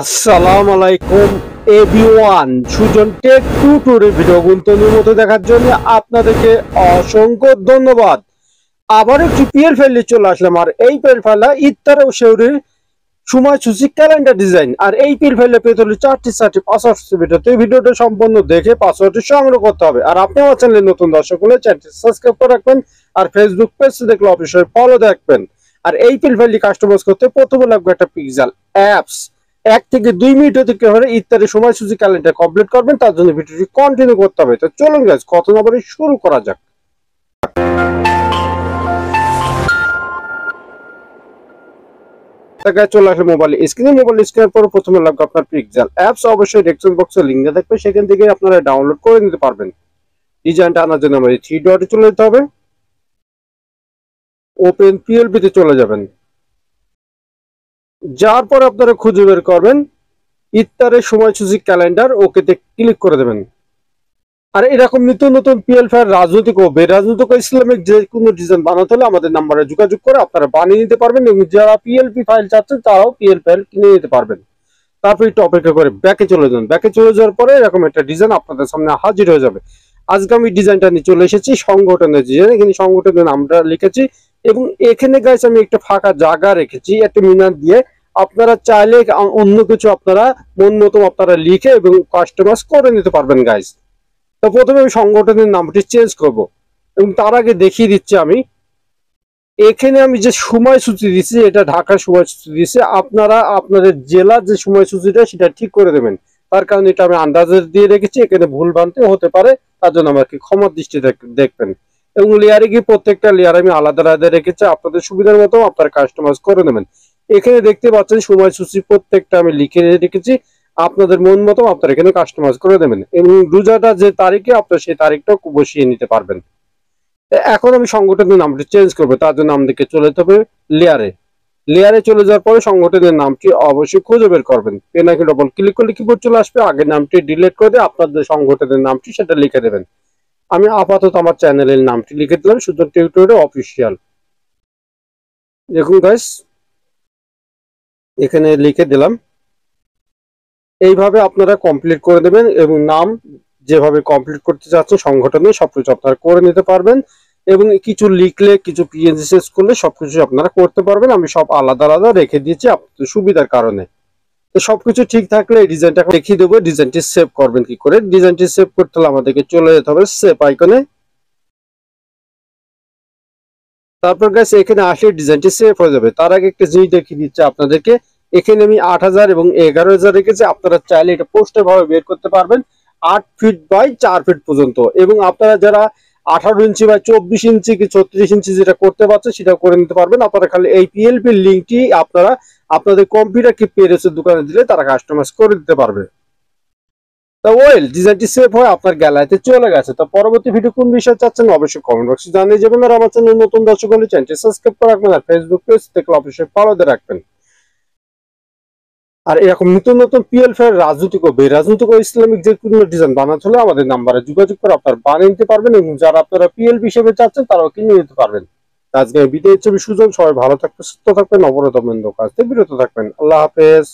আসসালামু আলাইকুম everyone, Sujan tech tutorial video গুন্তনের মতো দেখার জন্য আপনাদেরকে অসংখ্য ধন্যবাদ। আবার একটি পিএল ফাইলে চলে আসলাম, আর এই পিএল ফাইলে ইত্তারে শহরের সময়সূচি ক্যালেন্ডার ডিজাইন। আর এই পিএল ফাইলে পেতে হলে চারটি পাসওয়ার্ড ভিডিও, তো এই ভিডিওটা সম্পূর্ণ দেখে পাসওয়ার্ডটি সংগ্রহ করতে হবে। আর আপনি আমার চ্যানেলে নতুন দর্শক হলে চ্যানেলটি সাবস্ক্রাইব করে রাখবেন, আর ফেসবুক পেজ দেখলে অবশ্যই ফলো রাখবেন। আর এই পিএল ফাইলটি কাস্টমাইজ করতে প্রথমে লাগবে একটা পিক্সেল অ্যাপস। 1 থেকে 2 মিনিট হতে ইত্যাদি সময়সূচি ক্যালেন্ডার কমপ্লিট করবেন, তার জন্য ভিডিওটি কন্টিনিউ করতে হবে। তো চলুন গাইস, কথা না বলে শুরু করা যাক। চলে আসলে মোবাইল স্ক্রিনের পর প্রথমে লাগবে আপনার পিক্সেল অ্যাপস। অবশ্যই ডেসক্রিপশন বক্সে লিংক দেওয়া থাকবে, সেখান থেকে আপনারা ডাউনলোড করে নিতে পারবেন। ডিজাইনটা আনার জন্য আমাদের 3 ডটে চলে যেতে হবে, ওপেন পিএলপি তে চলে যাবেন। যার পর আপনারা খুঁজে বের করবেন ইত্তারে সময়সূচি ক্যালেন্ডার, ওকেতে ক্লিক করে দেবেন। আর এরকম নিত্য নতুন পিএল ফাইল রাজনৈতিক ও বেরাজনৈতিক ইসলামিক যে কোনো ডিজাইন বানাতে হলে আমাদের নাম্বারে যোগাযোগ করে আপনারা বানিয়ে নিতে পারবেন, এবং যারা পিএলপি ফাইল চাচ্ছেন তারাও পিএল ফাইল কিনে নিতে পারবেন। তারপর একটু অপেক্ষা করে ব্যাকে চলে যান। ব্যাকে চলে যাওয়ার পরে এরকম একটা ডিজাইন আপনাদের সামনে হাজির হয়ে যাবে। আজকে আমি ডিজাইনটা নিয়ে চলে এসেছি সংগঠনের ডিজাইন। এখানে সংগঠনের নামটা লিখেছি, এবং এখানে গাইস আমি একটা ফাঁকা জায়গা রেখেছি একটা মিনার দিয়ে। আপনারা চাইলে অন্য কিছু আপনারা মন মতো আপনারা লিখে এবং কাস্টমাইজ করে নিতে পারবেন গাইস। তো প্রথমে আমি সংগঠনের নামটি চেঞ্জ করব, এবং তার আগে দেখিয়ে দিচ্ছি আমি এখানে আমি যে সময়সূচি দিচ্ছি এটা ঢাকার সময়সূচি দিচ্ছি। আপনারা আপনাদের জেলার যে সময়সূচিটা সেটা ঠিক করে দেবেন। তার কারণে এটা আমি আন্দাজে দিয়ে রেখেছি, এখানে ভুল ভ্রান্তি হতে পারে, তার জন্য আমাকে ক্ষমার দৃষ্টি দেখবেন। এবং লেয়ারে গিয়ে প্রত্যেকটা লেয়ার আমি আলাদা আলাদা রেখেছি, আপনাদের সুবিধার মতো আপনারা কাস্টমাইজ করে নেবেন। এখানে দেখতে পাচ্ছেন সময়সূচি প্রত্যেকটা আমি লিখে রেখেছি, আপনাদের মন মতো আপনারা এখানে কাস্টমাইজ করে দেবেন, এবং রোজাটা যে তারিখে আপনারা সেই তারিখটা বসিয়ে নিতে পারবেন। এখন আমি সংগঠনের নামটি চেঞ্জ করবো, তার জন্য আমাদেরকে চলে যেতে হবে লেয়ারে চলে যাওয়ার পরে সংগঠনের নামটি অবশ্যই খুঁজে বের করবেন। পেনাকে ডবল ক্লিক করলে কিবোর্ড চলে আসবে, আগের নামটি ডিলিট করে দিয়ে আপনাদের সংগঠনের নামটি সেটা লিখে দেবেন। আমি আপাতত আমার চ্যানেলের নামটি লিখে দিলাম সুজন টিউটোরিয়াল অফিসিয়াল। দেখুন গাইস, এখানে লিখে দিলাম। এইভাবে আপনারা কমপ্লিট করে দেবেন, এবং নাম যেভাবে কমপ্লিট করতে চাচ্ছেন সংগঠনে সবকিছু আপনারা করে নিতে পারবেন, এবং কিছু লিখলে কিছু পিএনজি শেষ করলে সবকিছু আপনারা করতে পারবেন। আমি সব আলাদা আলাদা রেখে দিয়েছি আপনাদের সুবিধার কারণে। তো সবকিছু ঠিক থাকলে এই ডিজাইনটা দেখিয়ে দেবো ডিজাইনটি সেভ করবেন কি করে। ডিজাইনটি সেভ করতে হলে আমাদেরকে চলে যেতে হবে সেভ আইকনে। তারপর গাইস এখানে আসলে ডিজাইনটি সেভ হয়ে যাবে। তার আগে একটা জিনিস দেখিয়ে দিচ্ছি আপনাদেরকে। এখানে আমি 8000 এবং 11000 রেখেছি, আপনারা চাইলে এটা পোস্টার ভাবে বের করতে পারবেন 8 ফিট বাই 4 ফিট পর্যন্ত। এবং আপনারা যারা 18 ইঞ্চি বা 24 ইঞ্চি কি 36 ইঞ্চি যেটা করতে পারছেন সেটা করে নিতে পারবেন। আপনারা খালি এই পিএলপি লিঙ্কটি আপনারা আপনাদের কম্পিউটার কি পেরেসের দোকানে দিলে তারা কাস্টমাইজ করে দিতে পারবে। তো ওয়েল, ডিজাইনটি সেভ হয়ে আপনার গ্যালারিতে চলে গেছে। তো পরবর্তী ভিডিও কোন বিষয়ে চাচ্ছেন অবশ্যই কমেন্ট বক্সে জানিয়ে যাবেন। আর আমার চ্যানেল নতুন দর্শক হলে চ্যানেলটি সাবস্ক্রাইব করে রাখবেন, আর ফেসবুক পেজ থেকে অবশ্যই ফলো দিয়ে রাখবেন। আর এরকম নতুন নতুন পিএল ফাইল রাজনৈতিক ও বেরাজনৈতিক ও ইসলামিক যে কোনো ডিজাইন বানাতে হলে আমাদের নাম্বারে যোগাযোগ করে আপনারা বানিয়ে নিতে পারবেন, এবং যারা আপনারা পিএলপি হিসেবে চাচ্ছেন তারাও কিনে নিতে পারবেন। আজকে বিদায় হচ্ছে সুজন, সবাই ভালো থাকবেন, সুস্থ থাকবেন, অবরোধ কাজ থেকে বিরত থাকবেন। আল্লাহ হাফেজ।